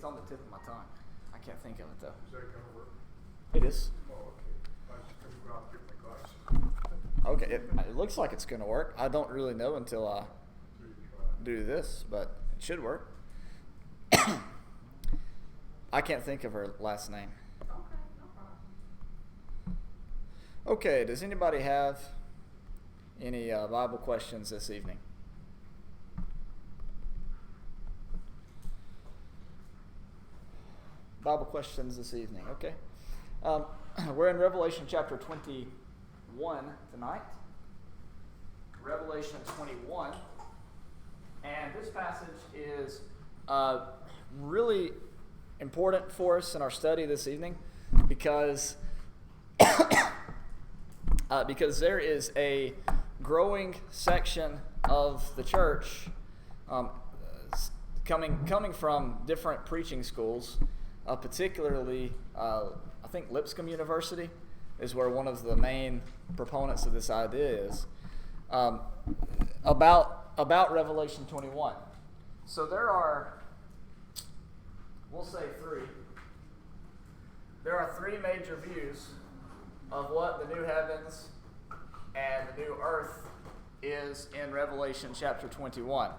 It's on the tip of my tongue. I can't think of it though. Is that going to work? It is. Oh, okay. I just come out and get my glasses. Okay, it looks like it's going to work. I don't really know until I do this, but it should work. I can't think of her last name. Okay, no problem. Okay, does anybody have any Bible questions this evening? Bible questions this evening, okay. We're in Revelation chapter 21 tonight. Revelation 21. And this passage is really important for us in our study this evening because there is a growing section of the church coming from different preaching schools, particularly I think Lipscomb University is where one of the main proponents of this idea is, about Revelation 21. So there are, we'll say three. There are three major views of what the new heavens and the new earth is in Revelation chapter 21.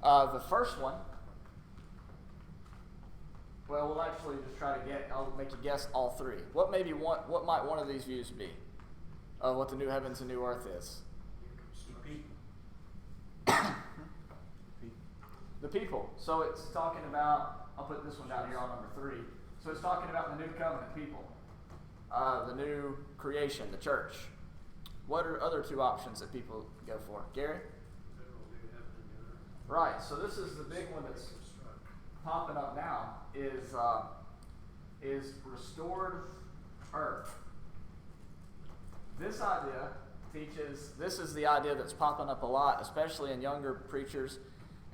The first one, well, we'll actually just try to I'll make you guess all three. What might one of these views be of what the new heavens and new earth is? The people. So it's talking about, I'll put this one down here on number 3. So it's talking about the new covenant people, the new creation, the church. What are other two options that people go for? Gary? Right, so this is the big one that's popping up now, is restored earth. This idea teaches, this is the idea that's popping up a lot, especially in younger preachers,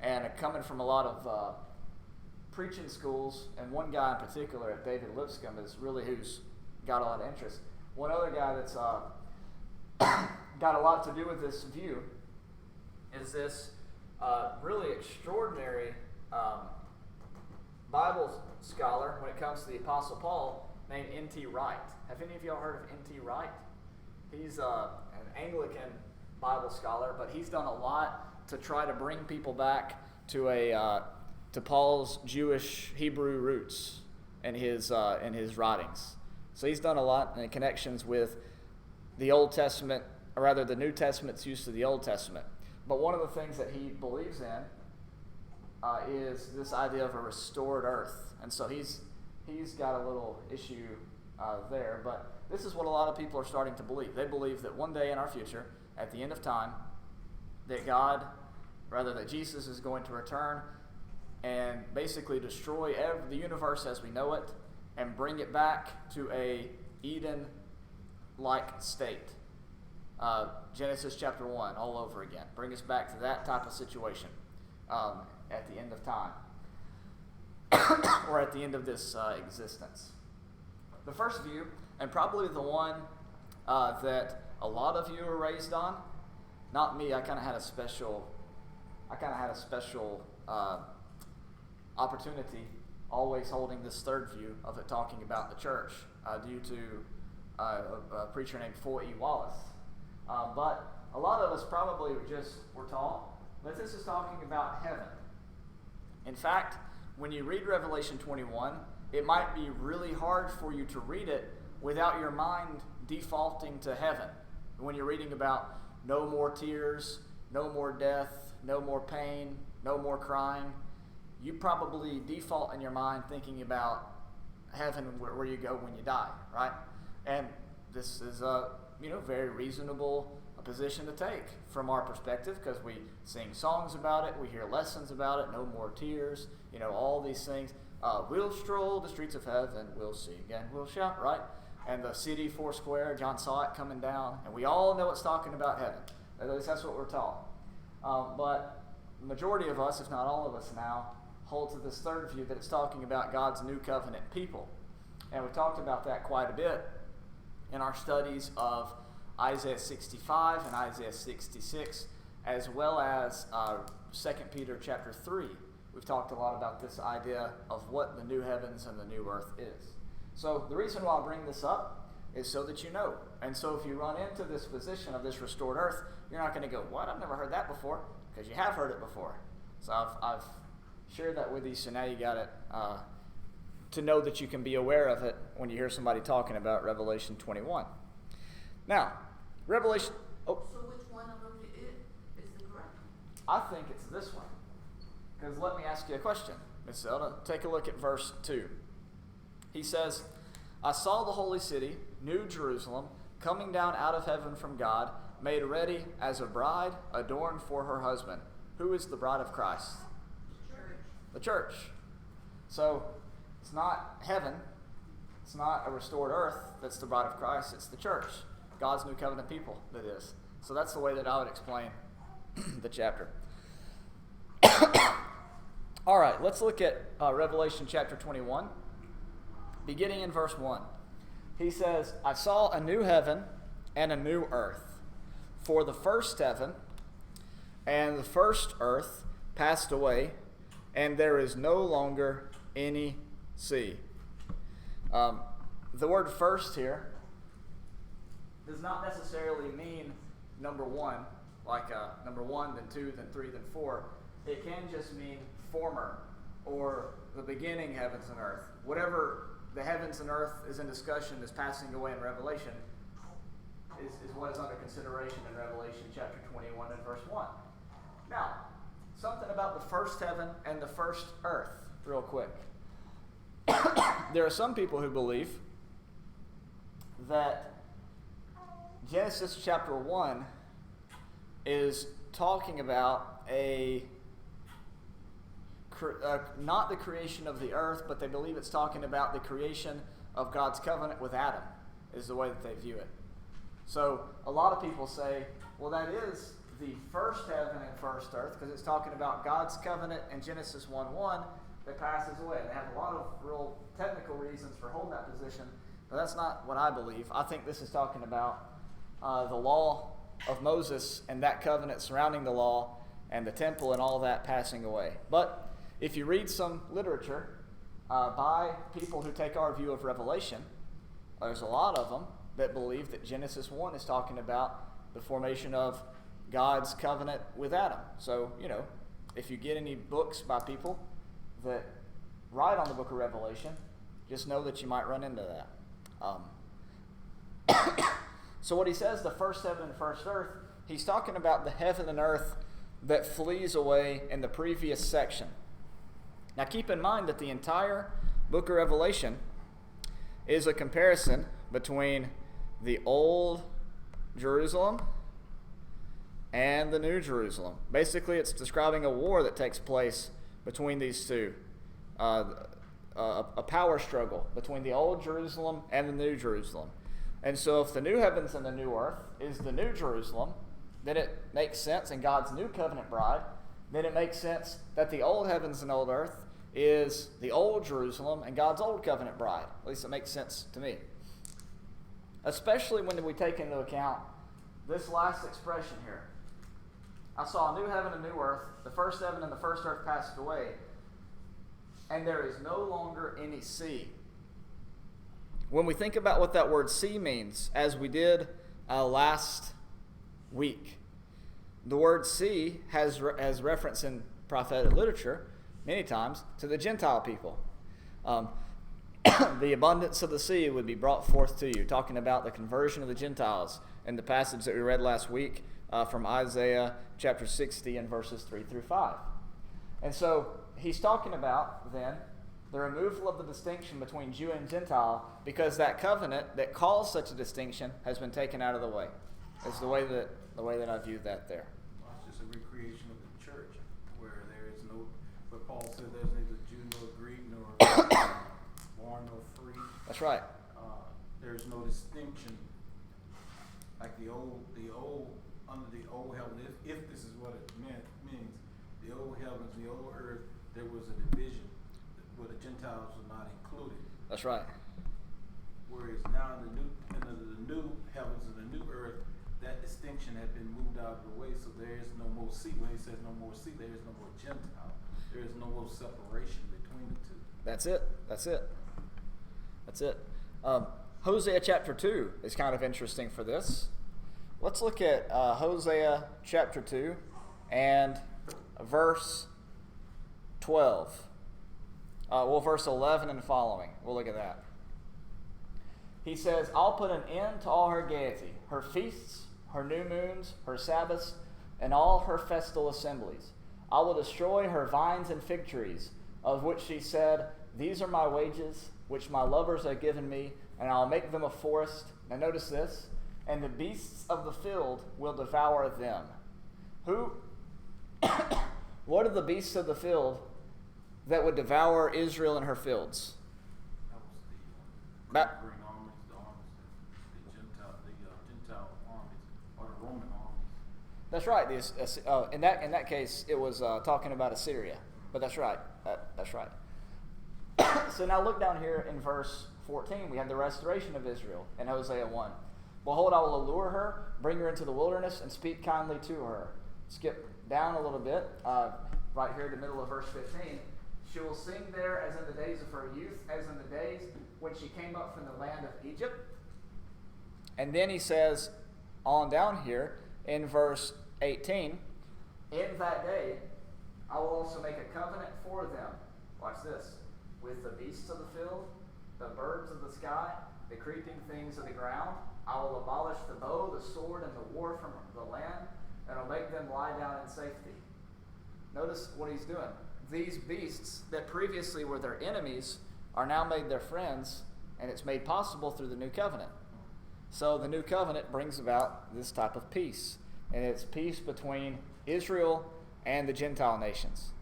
and coming from a lot of preaching schools, and one guy in particular, David Lipscomb, is really who's got a lot of interest. One other guy that's got a lot to do with this view is this really extraordinary Bible scholar when it comes to the Apostle Paul named N.T. Wright. Have any of y'all heard of N.T. Wright? He's an Anglican Bible scholar, but he's done a lot to try to bring people back to to Paul's Jewish Hebrew roots in his writings. So he's done a lot in connections with the Old Testament, or rather the New Testament's use of the Old Testament. But one of the things that he believes in is this idea of a restored earth, and so he's got a little issue there. But this is what a lot of people are starting to believe. They believe that one day in our future, at the end of time, that Jesus is going to return and basically destroy the universe as we know it and bring it back to a Eden-like state. Genesis chapter 1 all over again. Bring us back to that type of situation at the end of time or at the end of this existence. The first view, and probably the one that a lot of you are raised on, not me. I kind of had a special opportunity always holding this third view of it, talking about the church due to a preacher named Foy E. Wallace. But a lot of us probably were taught that this is talking about heaven. In fact, when you read Revelation 21, it might be really hard for you to read it without your mind defaulting to heaven. When you're reading about no more tears, no more death, no more pain, no more crying, you probably default in your mind thinking about heaven, where you go when you die, right? And this is a very reasonable position to take from our perspective, because we sing songs about it, we hear lessons about it, no more tears, all these things. We'll stroll the streets of heaven, we'll sing and we'll shout, right? And the city four square, John saw it coming down, and we all know it's talking about heaven. At least that's what we're taught. But the majority of us, if not all of us now, hold to this third view that it's talking about God's new covenant people. And we've talked about that quite a bit in our studies of Isaiah 65 and Isaiah 66, as well as 2 Peter chapter 3, we've talked a lot about this idea of what the new heavens and the new earth is. So the reason why I bring this up is so that you know. And so if you run into this position of this restored earth, you're not going to go, what? I've never heard that before, because you have heard it before. So I've shared that with you, so now you got it to know that you can be aware of it when you hear somebody talking about Revelation 21. Now, Revelation... Oh. So which one of them is the correct one? I think it's this one. Because let me ask you a question, Ms. Zelda. Take a look at verse 2. He says, I saw the holy city, New Jerusalem, coming down out of heaven from God, made ready as a bride adorned for her husband. Who is the bride of Christ? Church. The church. So it's not heaven. It's not a restored earth that's the bride of Christ. It's the church. God's new covenant people, that is. So that's the way that I would explain the chapter. All right, let's look at Revelation chapter 21, beginning in verse 1. He says, I saw a new heaven and a new earth. For the first heaven and the first earth passed away, and there is no longer any sea. The word first here does not necessarily mean number one, like number one, then two, then three, then four. It can just mean former, or the beginning heavens and earth. Whatever the heavens and earth is in discussion is passing away in Revelation is what is under consideration in Revelation chapter 21 and verse 1. Now, something about the first heaven and the first earth, real quick. There are some people who believe that Genesis chapter 1 is talking about not the creation of the earth, but they believe it's talking about the creation of God's covenant with Adam, is the way that they view it. So a lot of people say, well, that is the first heaven and first earth, because it's talking about God's covenant in Genesis 1:1 that passes away. They have a lot of real technical reasons for holding that position, but that's not what I believe. I think this is talking about the law of Moses and that covenant surrounding the law and the temple and all that passing away. But if you read some literature by people who take our view of Revelation, there's a lot of them that believe that Genesis 1 is talking about the formation of God's covenant with Adam. So, if you get any books by people that write on the book of Revelation, just know that you might run into that. So what he says, the first heaven and first earth, he's talking about the heaven and earth that flees away in the previous section. Now keep in mind that the entire book of Revelation is a comparison between the old Jerusalem and the new Jerusalem. Basically, it's describing a war that takes place between these two. A power struggle between the old Jerusalem and the new Jerusalem. And so if the new heavens and the new earth is the new Jerusalem, then it makes sense, and God's new covenant bride, then it makes sense that the old heavens and old earth is the old Jerusalem and God's old covenant bride. At least it makes sense to me. Especially when we take into account this last expression here. I saw a new heaven and new earth. The first heaven and the first earth passed away, and there is no longer any sea. When we think about what that word sea means, as we did last week, the word sea has reference in prophetic literature many times to the Gentile people. The abundance of the sea would be brought forth to you, talking about the conversion of the Gentiles in the passage that we read last week from Isaiah chapter 60 and verses 3 through 5. And so he's talking about then the removal of the distinction between Jew and Gentile, because that covenant that calls such a distinction has been taken out of the way. It's the way that I view that there. Well, it's just a recreation of the church, where there is no, but Paul said there's neither Jew nor Greek, nor born nor free. That's right. There's no distinction, like the old under the old heaven. If this is what it means, the old heavens, the old earth, there was a division where the Gentiles were not included. That's right. Whereas now in the new heavens and the new earth, that distinction had been moved out of the way, so there is no more sea. When he says no more sea, there is no more Gentile. There is no separation between the two. That's it. That's it. That's it. Hosea chapter 2 is kind of interesting for this. Let's look at Hosea chapter 2 and verse 12. Verse 11 and following. We'll look at that. He says, I'll put an end to all her gaiety, her feasts, her new moons, her Sabbaths, and all her festal assemblies. I will destroy her vines and fig trees, of which she said, these are my wages, which my lovers have given me, and I'll make them a forest. Now notice this. And the beasts of the field will devour them. Who? What are the beasts of the field that would devour Israel and her fields? That was the conquering armies, the Gentile armies, or the Roman armies. That's right. In that case, it was talking about Assyria. But that's right. That's right. So now look down here in verse 14. We have the restoration of Israel in Hosea 1. Behold, I will allure her, bring her into the wilderness, and speak kindly to her. Skip down a little bit, right here in the middle of verse 15. She will sing there as in the days of her youth, as in the days when she came up from the land of Egypt. And then he says, on down here in verse 18, in that day I will also make a covenant for them. Watch this. With the beasts of the field, the birds of the sky, the creeping things of the ground. I will abolish the bow, the sword, and the war from the land, and I'll make them lie down in safety. Notice what he's doing. These beasts that previously were their enemies are now made their friends, and it's made possible through the new covenant. So the new covenant brings about this type of peace, and it's peace between Israel and the Gentile nations.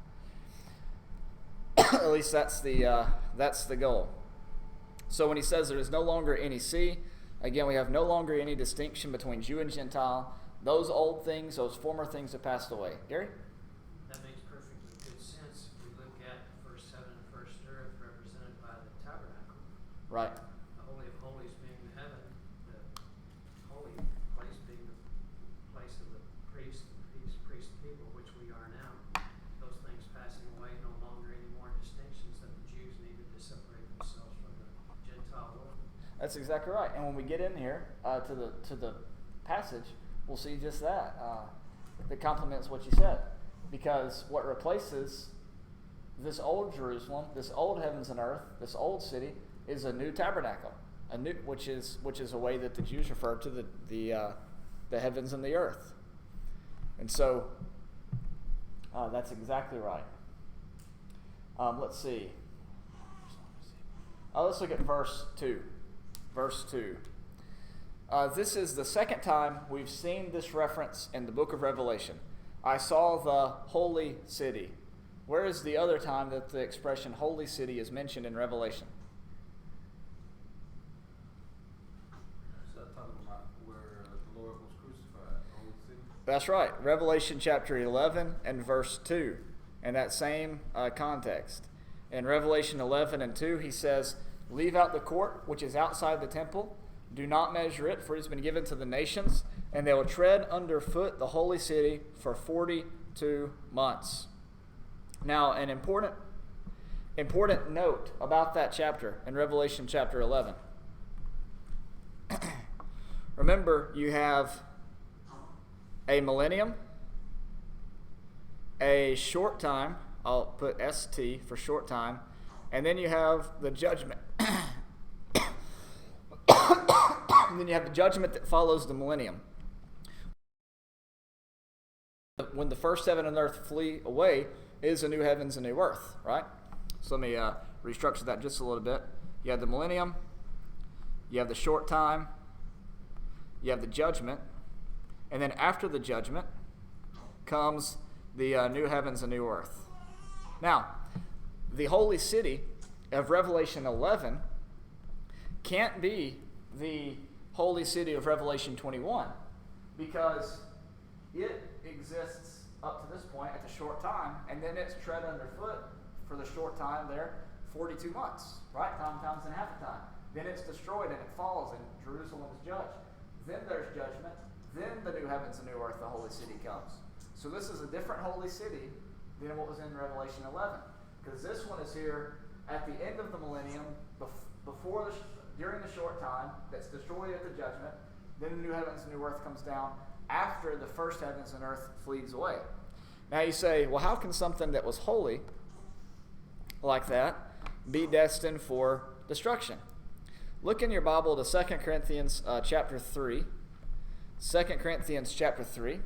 At least that's the goal. So when he says there is no longer any sea, again, we have no longer any distinction between Jew and Gentile. Those old things, those former things have passed away. Gary? That makes perfectly good sense if we look at verse 7 of first earth represented by the tabernacle. Right. The Holy of Holies being the heaven, the holy place being the place of the priest people, which we are now. Those things passing away, no longer any more distinctions that the Jews needed to separate themselves from the Gentile world. That's exactly right. And when we get in here to the passage, we'll see just that. That complements what you said. Because what replaces this old Jerusalem, this old heavens and earth, this old city, is a new tabernacle, which is a way that the Jews refer to the heavens and the earth. And so that's exactly right. Let's see. Let's look at verse 2. Verse 2. This is the second time we've seen this reference in the book of Revelation. I saw the holy city. Where is the other time that the expression holy city is mentioned in Revelation? Is that talking about where the Lord was crucified, the holy city? That's right. Revelation chapter 11 and verse 2. In that same context. In Revelation 11 and 2, he says, leave out the court which is outside the temple. Do not measure it, for it has been given to the nations, and they will tread underfoot the holy city for 42 months. Now, an important note about that chapter in Revelation chapter 11. Remember, you have a millennium, a short time, I'll put ST for short time, and then you have the judgment. And then you have the judgment that follows the millennium. When the first heaven and earth flee away, is a new heavens and new earth, right? So let me restructure that just a little bit. You have the millennium, you have the short time, you have the judgment, and then after the judgment comes the new heavens and new earth. Now, the holy city of Revelation 11 can't be the holy city of Revelation 21 because it exists up to this point at the short time, and then it's tread underfoot for the short time there, 42 months, right? Times and a half a time. Then it's destroyed and it falls, and Jerusalem is judged. Then there's judgment. Then the new heavens and new earth, the holy city, comes. So this is a different holy city than what was in Revelation 11. Because this one is here at the end of the millennium, during the short time that's destroyed at the judgment. Then the new heavens and new earth comes down after the first heavens and earth flees away. Now you say, well, how can something that was holy like that be destined for destruction? Look in your Bible to 2 Corinthians chapter 3. 2 Corinthians chapter 3.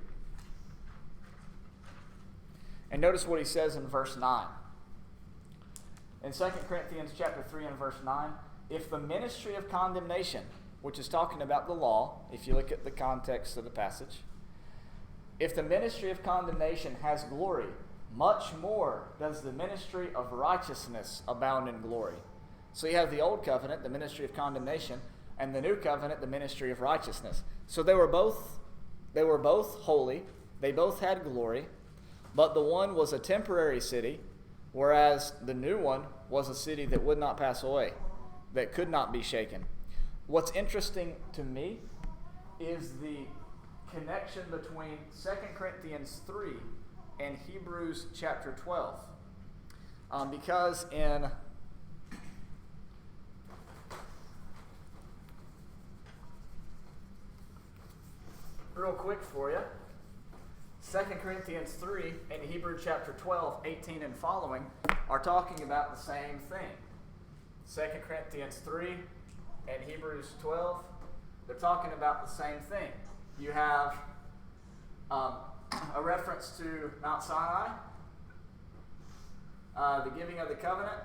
And notice what he says in verse 9. In 2 Corinthians chapter 3 and verse 9, if the ministry of condemnation, which is talking about the law, if you look at the context of the passage, if the ministry of condemnation has glory, much more does the ministry of righteousness abound in glory. So you have the old covenant, the ministry of condemnation, and the new covenant, the ministry of righteousness. So they were both holy, they both had glory, but the one was a temporary city, whereas the new one was a city that would not pass away, that could not be shaken. What's interesting to me is the connection between 2 Corinthians 3 and Hebrews chapter 12. Because in real quick for you, 2 Corinthians 3 and Hebrews chapter 12, 18 and following are talking about the same thing. 2 Corinthians 3 and Hebrews 12, they're talking about the same thing. You have a reference to Mount Sinai, the giving of the covenant,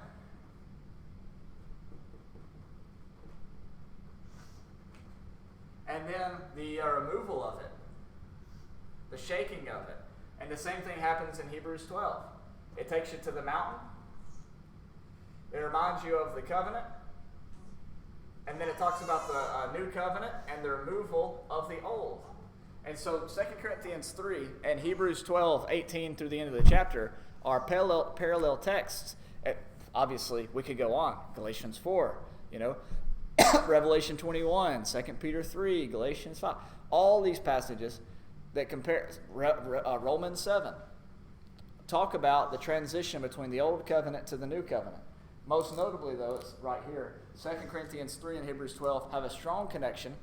and then the removal of it, the shaking of it. And the same thing happens in Hebrews 12. It takes you to the mountain. It reminds you of the covenant. And then it talks about the new covenant and the removal of the old. And so 2 Corinthians 3 and Hebrews 12, 18 through the end of the chapter are parallel texts. Obviously, we could go on. Galatians 4, Revelation 21, 2 Peter 3, Galatians 5. All these passages that compare, Romans 7, talk about the transition between the old covenant to the new covenant. Most notably, though, it's right here. 2 Corinthians 3 and Hebrews 12 have a strong connection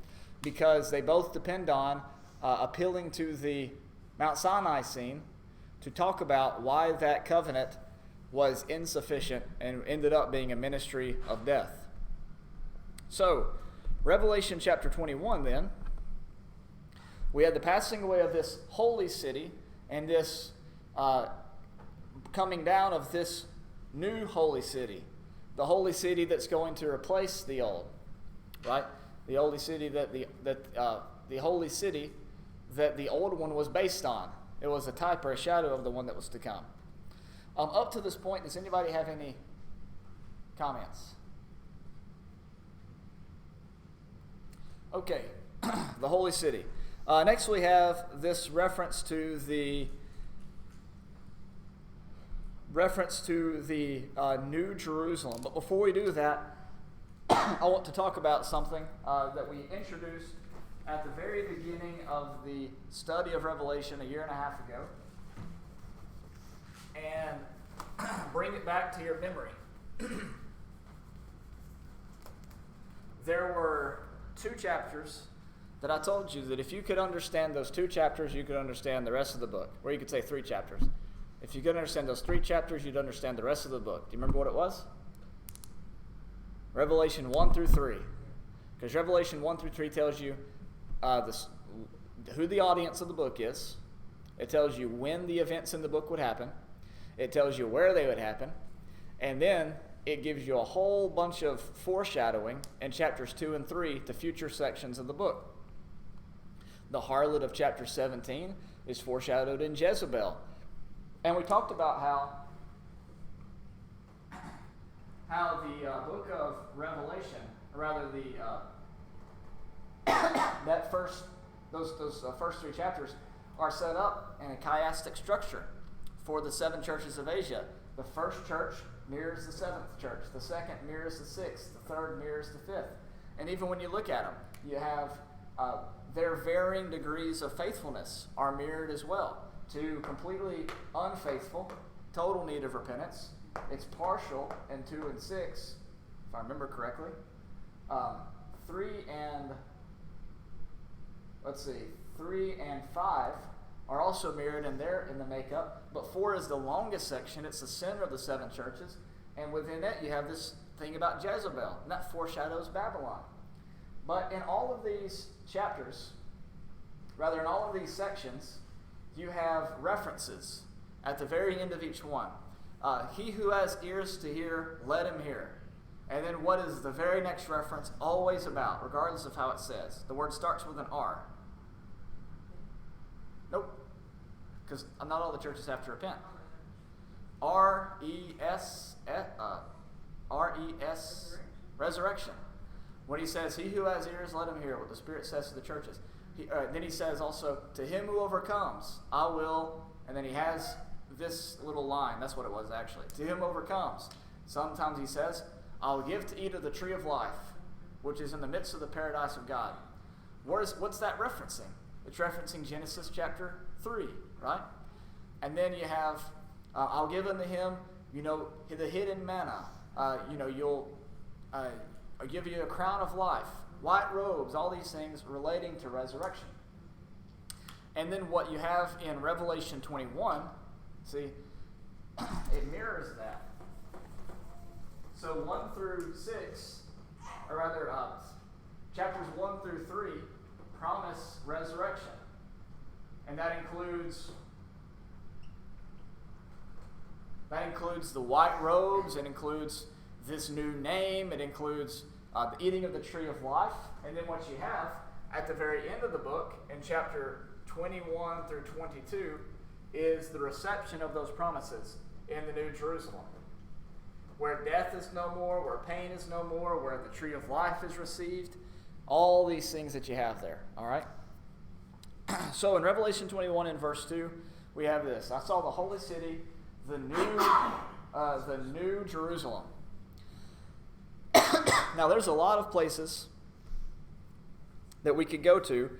because they both depend on appealing to the Mount Sinai scene to talk about why that covenant was insufficient and ended up being a ministry of death. So, Revelation chapter 21 then, we had the passing away of this holy city and this coming down of this new holy city, the holy city that's going to replace the old, right? The holy city that the holy city that the old one was based on. It was a type or a shadow of the one that was to come. Up to this point, does anybody have any comments? Okay, the holy city. Next we have this reference to the New Jerusalem. But before we do that, I want to talk about something that we introduced at the very beginning of the study of Revelation a year and a half ago, and bring it back to your memory. There were 2 chapters that I told you that if you could understand those 2 chapters, you could understand the rest of the book. Or you could say 3 chapters. If you could understand those 3 chapters, you'd understand the rest of the book. Do you remember what it was? Revelation 1 through 3. Because Revelation 1 through 3 tells you who the audience of the book is. It tells you when the events in the book would happen. It tells you where they would happen. And then it gives you a whole bunch of foreshadowing in chapters 2 and 3 to future sections of the book. The harlot of chapter 17 is foreshadowed in Jezebel. And we talked about how the book of Revelation, or rather those first 3 chapters are set up in a chiastic structure for the 7 churches of Asia. The first church mirrors the 7th church. The second mirrors the 6th. The third mirrors the 5th. And even when you look at them, you have their varying degrees of faithfulness are mirrored as well. To completely unfaithful total need of repentance. It's partial in 2 and 6, if I remember correctly. 3 and 5 are also mirrored in there in the makeup, but 4 is the longest section. It's the center of the 7 churches, and within it you have this thing about Jezebel, and that foreshadows Babylon. But in all of these chapters, rather in all of these sections, you have references at the very end of each one. He who has ears to hear, let him hear. And then what is the very next reference always about, regardless of how it says? The word starts with an R. Nope. Because not all the churches have to repent. R-E-S, resurrection. When he says, he who has ears, let him hear what the Spirit says to the churches. Then he says also, to him who overcomes, I will, and then he has this little line. That's what it was actually. To him who overcomes. Sometimes he says, I'll give to eat of the tree of life, which is in the midst of the paradise of God. What's that referencing? It's referencing Genesis chapter 3, right? And then you have, I'll give unto him, the hidden manna. I'll give you a crown of life, white robes, all these things relating to resurrection. And then what you have in Revelation 21, see, it mirrors that. So 1 through 6, or rather, chapters 1 through 3 promise resurrection. And that includes the white robes, it includes this new name, it includes the eating of the tree of life. And then what you have at the very end of the book, in chapter 21 through 22, is the reception of those promises in the New Jerusalem, where death is no more, where pain is no more, where the tree of life is received. All these things that you have there, all right? So in Revelation 21 in verse 2, we have this. I saw the holy city, the new Jerusalem. Now there's a lot of places that we could go to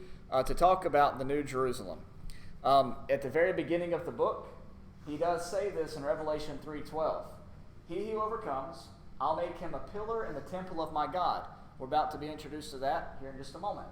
talk about the New Jerusalem. At the very beginning of the book, he does say this in Revelation 3:12. He who overcomes, I'll make him a pillar in the temple of my God. We're about to be introduced to that here in just a moment.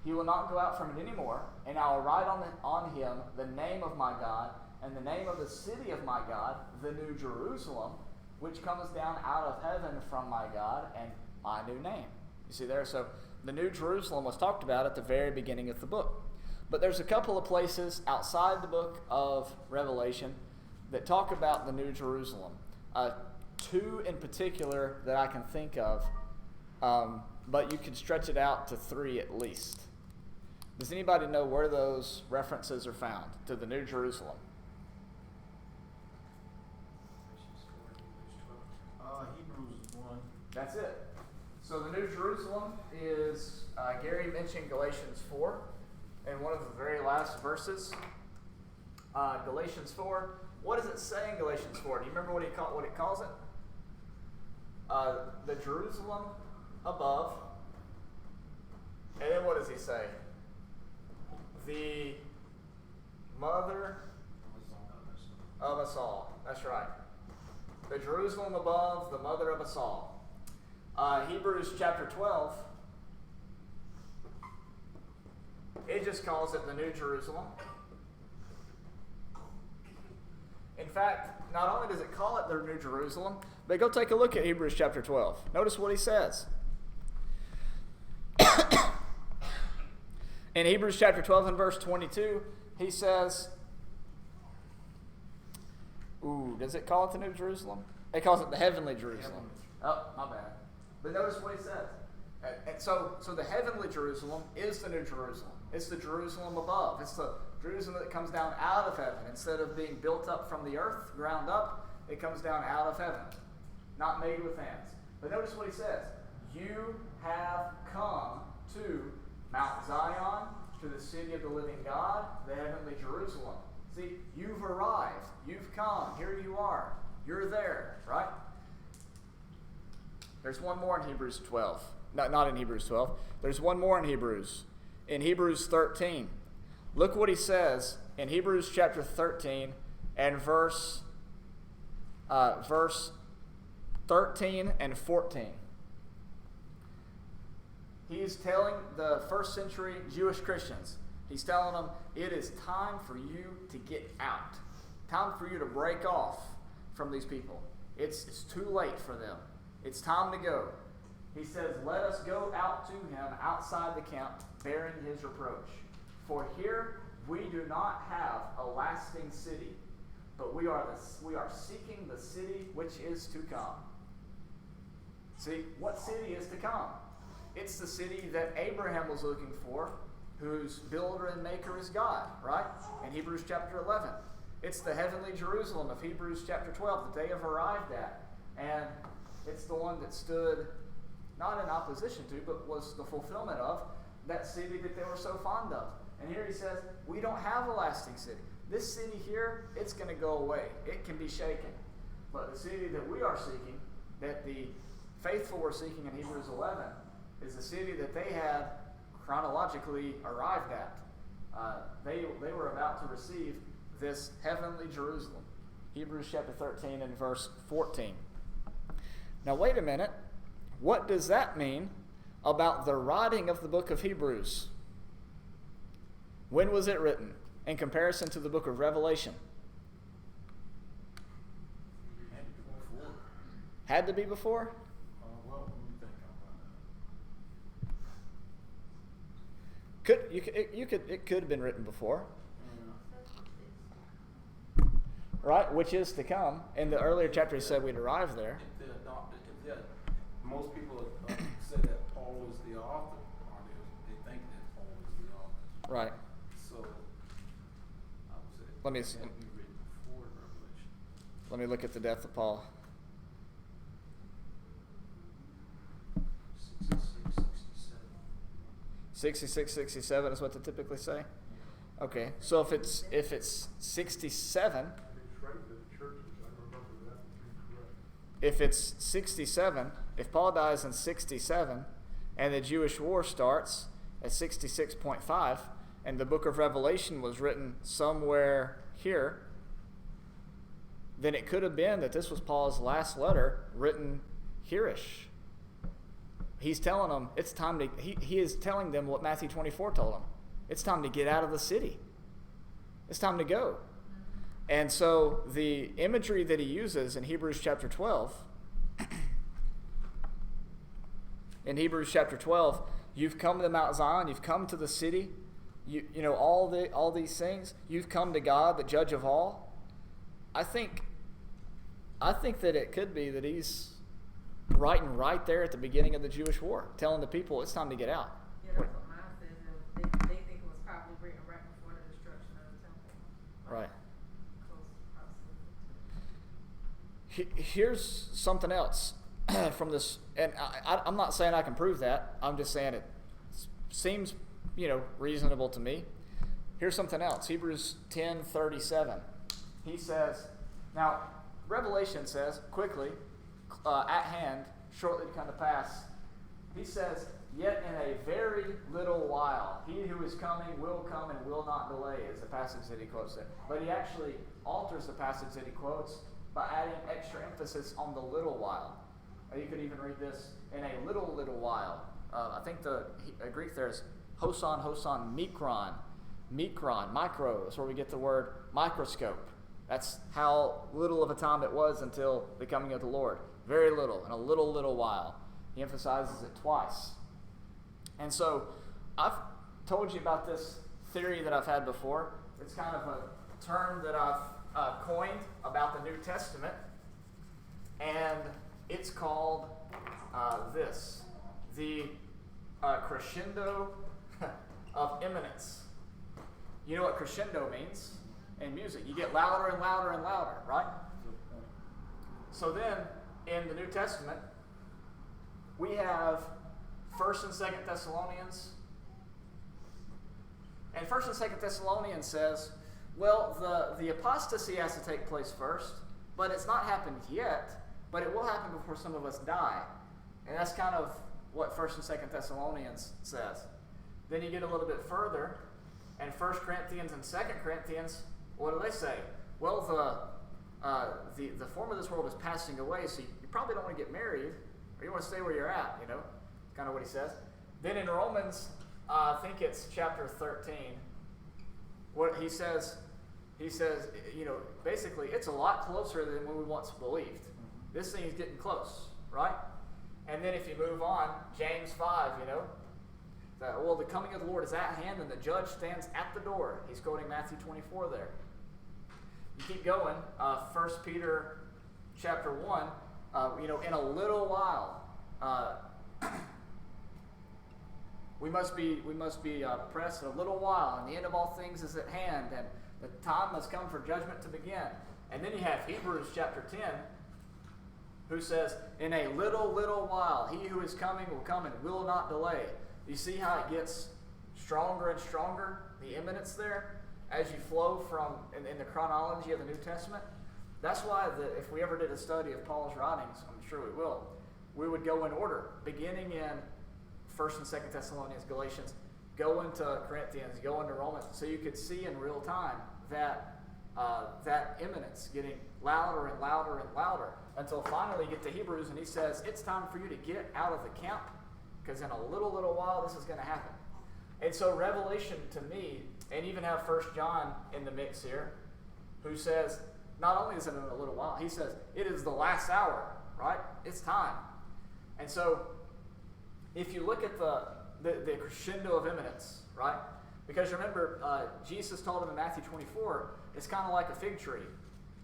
He will not go out from it anymore, and I will write on him the name of my God and the name of the city of my God, the New Jerusalem, which comes down out of heaven from my God, and my new name. You see there? So the New Jerusalem was talked about at the very beginning of the book. But there's a couple of places outside the book of Revelation that talk about the New Jerusalem. 2 in particular that I can think of, but you could stretch it out to 3 at least. Does anybody know where those references are found to the New Jerusalem? Hebrews 1. That's it. So the New Jerusalem is, Gary mentioned Galatians 4 in one of the very last verses. Galatians 4. What does it say in Galatians 4? Do you remember what it calls it? The Jerusalem above. And then what does he say? The mother of us all. That's right. The Jerusalem above, the mother of us all. Hebrews chapter 12, it just calls it the New Jerusalem. In fact, not only does it call it the New Jerusalem, but go take a look at Hebrews chapter 12. Notice what he says. In Hebrews chapter 12 and verse 22, he says, does it call it the New Jerusalem? It calls it the heavenly Jerusalem. Oh, my bad. But notice what he says. And so the heavenly Jerusalem is the New Jerusalem. It's the Jerusalem above. It's the Jerusalem that comes down out of heaven. Instead of being built up from the earth, ground up, it comes down out of heaven. Not made with hands. But notice what he says. You have come to Mount Zion, to the city of the living God, the heavenly Jerusalem. See, you've arrived. You've come. Here you are. You're there, right? There's one more in Hebrews 12. Not in Hebrews 12. There's one more in Hebrews. In Hebrews 13. Look what he says in Hebrews chapter 13 and verse verse 13 and 14. He's telling the first century Jewish Christians, he's telling them, it is time for you to get out. Time for you to break off from these people. It's too late for them. It's time to go. He says, let us go out to him outside the camp, bearing his reproach. For here we do not have a lasting city, but we are seeking the city which is to come. See, what city is to come? It's the city that Abraham was looking for, whose builder and maker is God, right? In Hebrews chapter 11. It's the heavenly Jerusalem of Hebrews chapter 12 that they have arrived at. And it's the one that stood not in opposition to, but was the fulfillment of that city that they were so fond of. And here he says, we don't have a lasting city. This city here, it's going to go away. It can be shaken. But the city that we are seeking, that the faithful were seeking in Hebrews 11, is the city that they had chronologically arrived at. They were about to receive this heavenly Jerusalem. Hebrews chapter 13 and verse 14. Now wait a minute. What does that mean about the writing of the book of Hebrews? When was it written in comparison to the book of Revelation? Had to be before? Well, let me think about that. It could have been written before, right? Which is to come. In the earlier chapter, he said we'd arrive there. If they adopted, most people say that Paul is the author, or they think that Paul is the author. Right. So, I would say Let me it had to be written before Revelation. Let me look at the death of Paul. 66, 67 is what they typically say. Okay, so if it's 67, if it's 67, if Paul dies in 67, and the Jewish war starts at 66.5, and the book of Revelation was written somewhere here, then it could have been that this was Paul's last letter written here-ish. He's telling them it's time to, he is telling them what Matthew 24 told them. It's time to get out of the city. It's time to go. And so the imagery that he uses in Hebrews chapter 12, in Hebrews chapter 12, you've come to Mount Zion, you've come to the city, you know, all these things. You've come to God, the judge of all. I think that it could be that he's writing right there at the beginning of the Jewish war, telling the people it's time to get out. Yeah, that's what mine says. And they think it was probably written right before the destruction of the temple. Right. Close proximity. Here's something else from this, and I'm not saying I can prove that. I'm just saying it seems, reasonable to me. Here's something else. Hebrews 10:37. He says, now Revelation says quickly, at hand, shortly to come to pass. He says, yet in a very little while, he who is coming will come and will not delay, is the passage that he quotes there. But he actually alters the passage that he quotes by adding extra emphasis on the little while. You could even read this, in a little while. I think the Greek there is hoson, mikron, micro. That's where we get the word microscope. That's how little of a time it was until the coming of the Lord. Very little, in a little while. He emphasizes it twice. And so, I've told you about this theory that I've had before. It's kind of a term that I've coined about the New Testament. And it's called this. The crescendo of imminence. You know what crescendo means in music. You get louder and louder and louder, right? So then, in the New Testament, we have 1st and 2nd Thessalonians. And 1st and 2nd Thessalonians says, well, the apostasy has to take place first, but it's not happened yet, but it will happen before some of us die. And that's kind of what 1st and 2nd Thessalonians says. Then you get a little bit further, and 1 Corinthians and 2 Corinthians, what do they say? Well, the form of this world is passing away, so you probably don't want to get married, or you want to stay where you're at, kind of what he says. Then in Romans, I think it's chapter 13, what he says, basically it's a lot closer than when we once believed. This thing is getting close, right? And then if you move on, James 5, that, the coming of the Lord is at hand and the judge stands at the door. He's quoting Matthew 24 there. You keep going, 1 Peter chapter 1, in a little while, we must be pressed in a little while, and the end of all things is at hand, and the time must come for judgment to begin. And then you have Hebrews chapter 10, who says, in a little while, he who is coming will come and will not delay. You see how it gets stronger and stronger, the imminence there, as you flow from, in the chronology of the New Testament? That's why if we ever did a study of Paul's writings, I'm sure we will, we would go in order, beginning in 1st and 2nd Thessalonians, Galatians, go into Corinthians, go into Romans, so you could see in real time that imminence getting louder and louder and louder, until finally you get to Hebrews and he says, it's time for you to get out of the camp, because in a little while this is going to happen. And so Revelation to me, and even have 1 John in the mix here, who says, not only is it in a little while, he says, it is the last hour, right? It's time. And so, if you look at the crescendo of imminence, right? Because remember, Jesus told him in Matthew 24, it's kind of like a fig tree.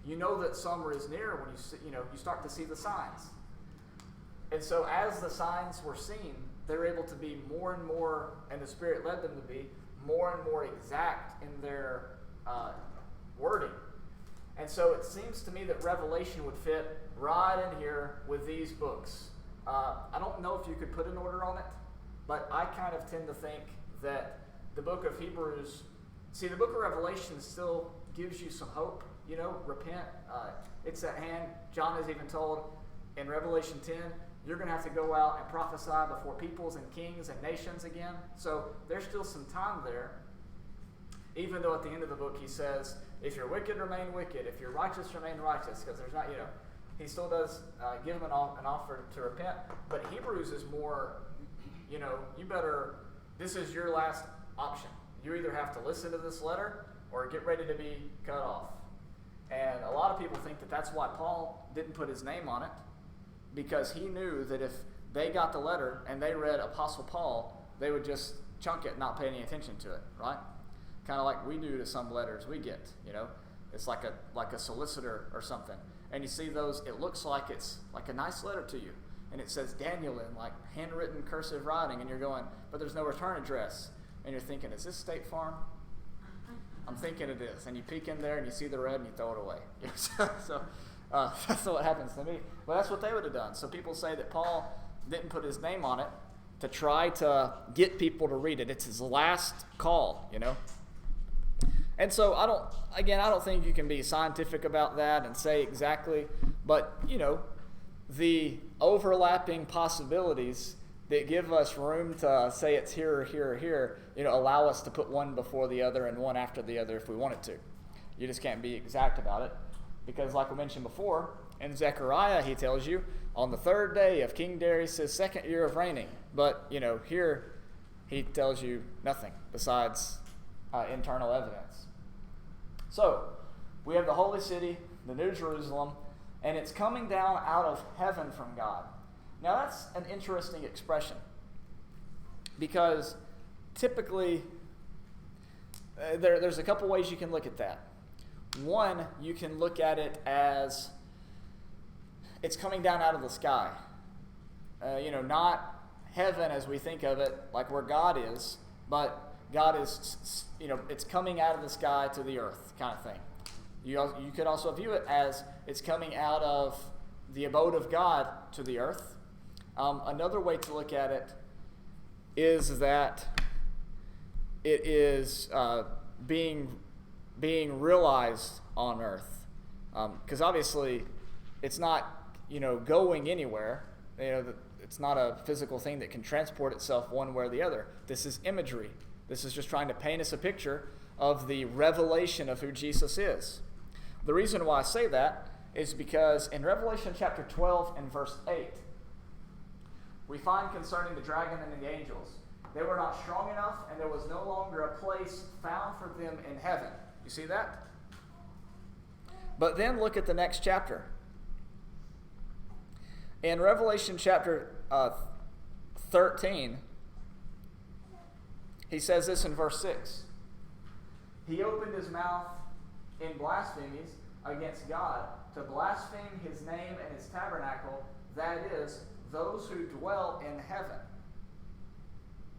You know that summer is near when you start to see the signs. And so as the signs were seen, they were able to be more and more, and the Spirit led them to be, more and more exact in their wording. And so it seems to me that Revelation would fit right in here with these books. I don't know if you could put an order on it, but I kind of tend to think that the book of Hebrews, the book of Revelation still gives you some hope, repent. It's at hand. John is even told in Revelation 10, you're going to have to go out and prophesy before peoples and kings and nations again. So there's still some time there, even though at the end of the book he says, if you're wicked, remain wicked. If you're righteous, remain righteous. Because there's not, he still does give them an offer to repent. But Hebrews is more, this is your last option. You either have to listen to this letter or get ready to be cut off. And a lot of people think that that's why Paul didn't put his name on it, because he knew that if they got the letter and they read Apostle Paul, they would just chunk it and not pay any attention to it, right? Kind of like we do to some letters we get, It's like a solicitor or something. And you see those, it looks like it's like a nice letter to you. And it says Daniel in like handwritten cursive writing, and you're going, but there's no return address. And you're thinking, is this State Farm? I'm thinking it is. And you peek in there and you see the red and you throw it away. So that's what happens to me. Well, that's what they would have done. So people say that Paul didn't put his name on it to try to get people to read it. It's his last call, And so I don't think you can be scientific about that and say exactly, but, the overlapping possibilities that give us room to say it's here or here or here, allow us to put one before the other and one after the other if we wanted to. You just can't be exact about it, because like we mentioned before, in Zechariah he tells you, on the 3rd day of King Darius' 2nd year of reigning. But, here he tells you nothing besides internal evidence. So, we have the holy city, the New Jerusalem, and it's coming down out of heaven from God. Now that's an interesting expression, because typically there's a couple ways you can look at that. One, you can look at it as it's coming down out of the sky. Not heaven as we think of it, like where God is, but God is, it's coming out of the sky to the earth kind of thing. You could also view it as it's coming out of the abode of God to the earth. Another way to look at it is that it is being realized on earth, because obviously it's not going anywhere. It's not a physical thing that can transport itself one way or the other. This is imagery. This is just trying to paint us a picture of the revelation of who Jesus is. The reason why I say that is because in Revelation chapter 12 and verse 8, we find concerning the dragon and the angels, they were not strong enough, and there was no longer a place found for them in heaven. You see that? But then look at the next chapter. In Revelation chapter 13, he says this in verse 6. He opened his mouth in blasphemies against God to blaspheme his name and his tabernacle, that is, those who dwell in heaven.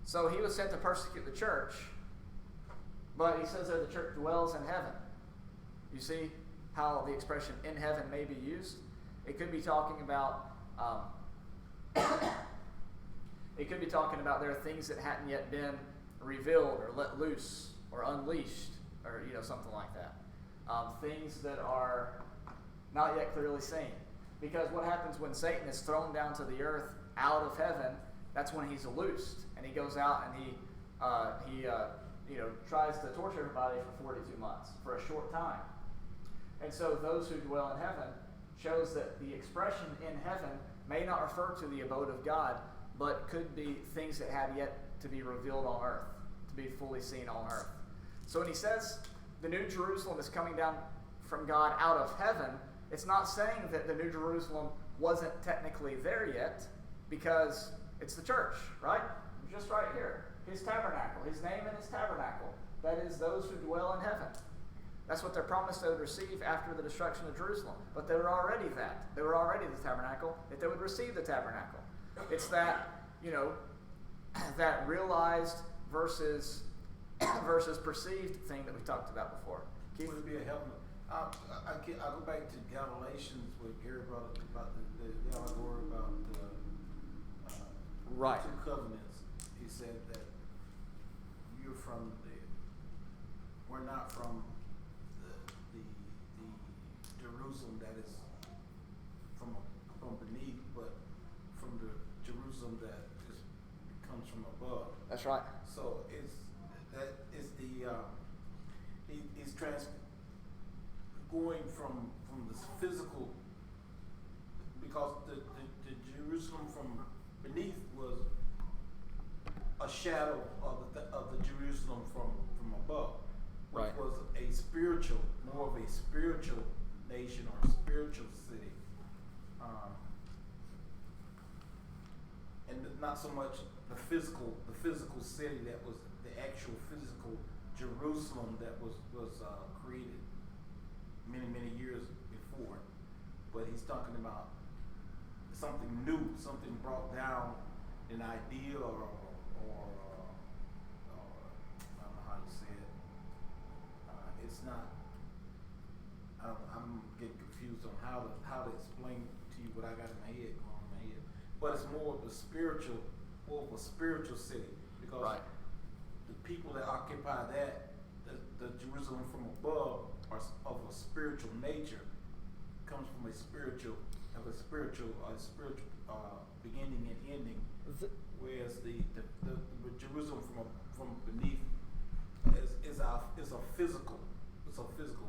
So he was sent to persecute the church, but he says that the church dwells in heaven. You see how the expression in heaven may be used? It could be talking about there are things that hadn't yet been revealed or let loose or unleashed, or something like that. Things that are not yet clearly seen. Because what happens when Satan is thrown down to the earth out of heaven? That's when he's loosed, and he goes out and he tries to torture everybody for 42 months, for a short time. And so those who dwell in heaven shows that the expression in heaven may not refer to the abode of God, but could be things that have yet to be revealed on earth, to be fully seen on earth. So when he says the New Jerusalem is coming down from God out of heaven, it's not saying that the New Jerusalem wasn't technically there yet, because it's the church, right? Just right here. His tabernacle, his name and his tabernacle. That is, those who dwell in heaven. That's what they're promised they would receive after the destruction of Jerusalem. But they were already that. They were already the tabernacle, that they would receive the tabernacle. It's that, that realized versus perceived thing that we talked about before. Keith? Would it be a help? I'll go back to Galatians where Gary brought up about the allegory about right. the two covenants. He said that we're not from the Jerusalem that is from beneath, but from the Jerusalem that comes from above. That's right. So he's going from this physical, because the Jerusalem from beneath was a shadow of the Jerusalem from above, which right. was more of a spiritual nation or a spiritual city, and not so much the physical city that was the actual physical Jerusalem that was created many years before, but he's talking about something new, something brought down, an idea or I don't know how to say it. It's not. I'm getting confused on how to explain to you what I got in my head, but it's more of a spiritual city, because right. the people that occupy that, the Jerusalem from above, are of a spiritual nature, comes from a spiritual beginning and ending, whereas the Jerusalem from beneath is a physical. It's a physical.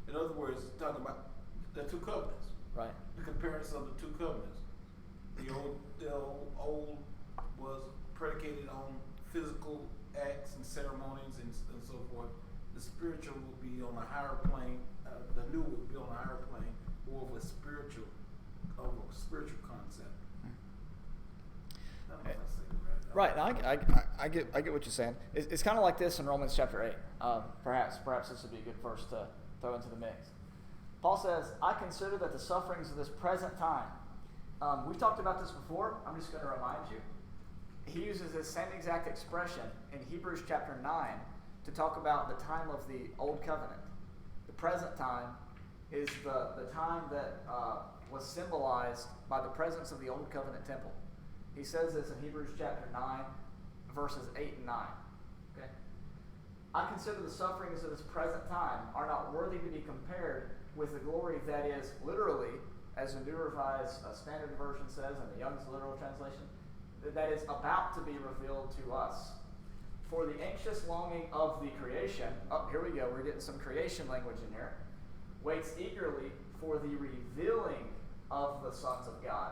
In other words, talking about the two covenants. Right. The comparison of the two covenants. The old was predicated on physical acts and ceremonies and so forth. The spiritual will be on a higher plane. The new will be on a higher plane, more of a spiritual concept. Right. Now I get what you're saying. It's kind of like this in Romans chapter 8. Perhaps this would be a good verse to throw into the mix. Paul says, "I consider that the sufferings of this present time." We've talked about this before. I'm just going to remind you. He uses this same exact expression in Hebrews chapter 9 to talk about the time of the Old Covenant. The present time is the time that was symbolized by the presence of the Old Covenant temple. He says this in Hebrews chapter 9, verses 8 and 9. Okay? "I consider the sufferings of this present time are not worthy to be compared with the glory that is," literally, as the New Revised Standard Version says, and the Young's literal translation, "that is about to be revealed to us. For the anxious longing of the creation," here we go, we're getting some creation language in here, waits eagerly for the revealing of the sons of God.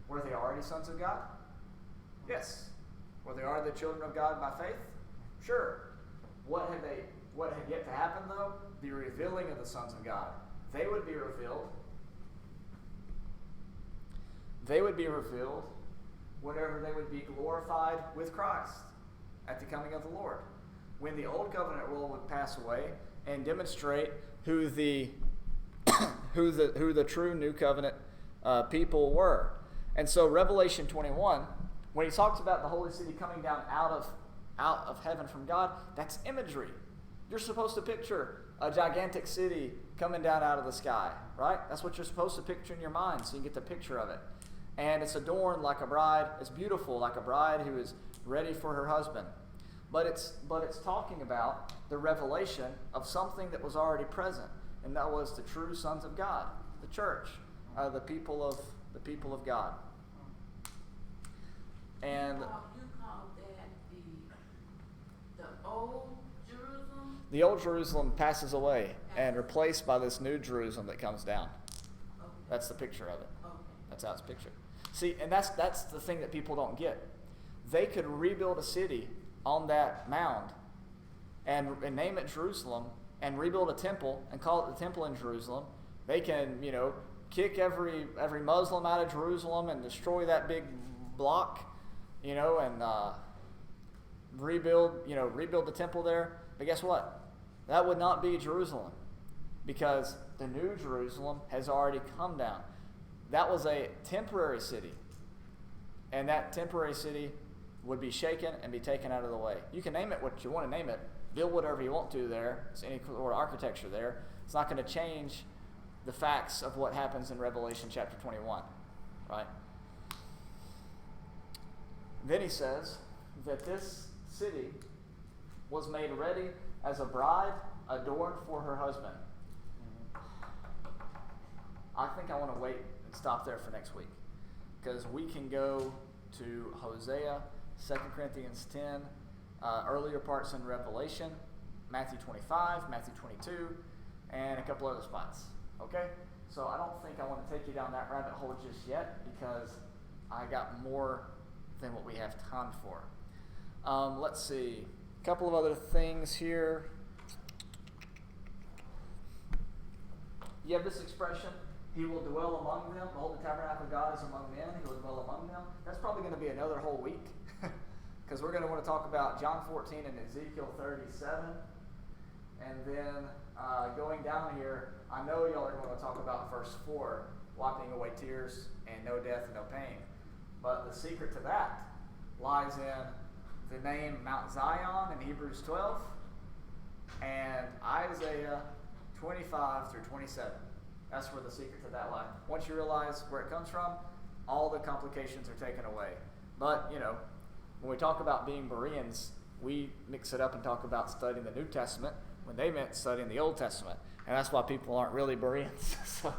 Were they already sons of God? Yes. Were they already the children of God by faith? Sure. What had yet to happen though? The revealing of the sons of God. They would be revealed. They would be revealed whenever they would be glorified with Christ at the coming of the Lord. When the old covenant rule would pass away and demonstrate who the true new covenant people were. And so Revelation 21, when he talks about the holy city coming down out of heaven from God, that's imagery. You're supposed to picture a gigantic city coming down out of the sky, right? That's what you're supposed to picture in your mind, so you get the picture of it. And it's adorned like a bride. It's beautiful like a bride who is ready for her husband. But it's talking about the revelation of something that was already present, and that was the true sons of God, the church, the people of God. And You call that the old Jerusalem? the old Jerusalem passes away and replaced by this new Jerusalem that comes down. Okay. That's the picture of it. Okay. That's how it's pictured. See, and that's the thing that people don't get. They could rebuild a city on that mound and name it Jerusalem and rebuild a temple and call it the temple in Jerusalem. They can, kick every Muslim out of Jerusalem and destroy that big block, and rebuild the temple there. But guess what? That would not be Jerusalem, because the new Jerusalem has already come down. That was a temporary city, and that temporary city would be shaken and be taken out of the way. You can name it what you want to name it, build whatever you want to there, it's any sort of architecture there. It's not going to change the facts of what happens in Revelation chapter 21, right? Then he says that this city was made ready as a bride adorned for her husband. I think I want to wait and stop there for next week, because we can go to Hosea, 2 Corinthians 10, earlier parts in Revelation, Matthew 25, Matthew 22, and a couple other spots. Okay? So I don't think I want to take you down that rabbit hole just yet, because I got more than what we have time for. Let's see. A couple of other things here. You have this expression, he will dwell among them. Behold, the tabernacle of God is among men. He will dwell among them. That's probably going to be another whole week, because we're going to want to talk about John 14 and Ezekiel 37. And then going down here, I know y'all are going to talk about verse 4, wiping away tears and no death and no pain. But the secret to that lies in the name Mount Zion in Hebrews 12 and Isaiah 25 through 27. That's where the secret to that lies. Once you realize where it comes from, all the complications are taken away. But, when we talk about being Bereans, we mix it up and talk about studying the New Testament when they meant studying the Old Testament. And that's why people aren't really Bereans. So,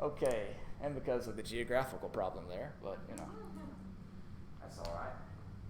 okay. And because of the geographical problem there, but, that's all right.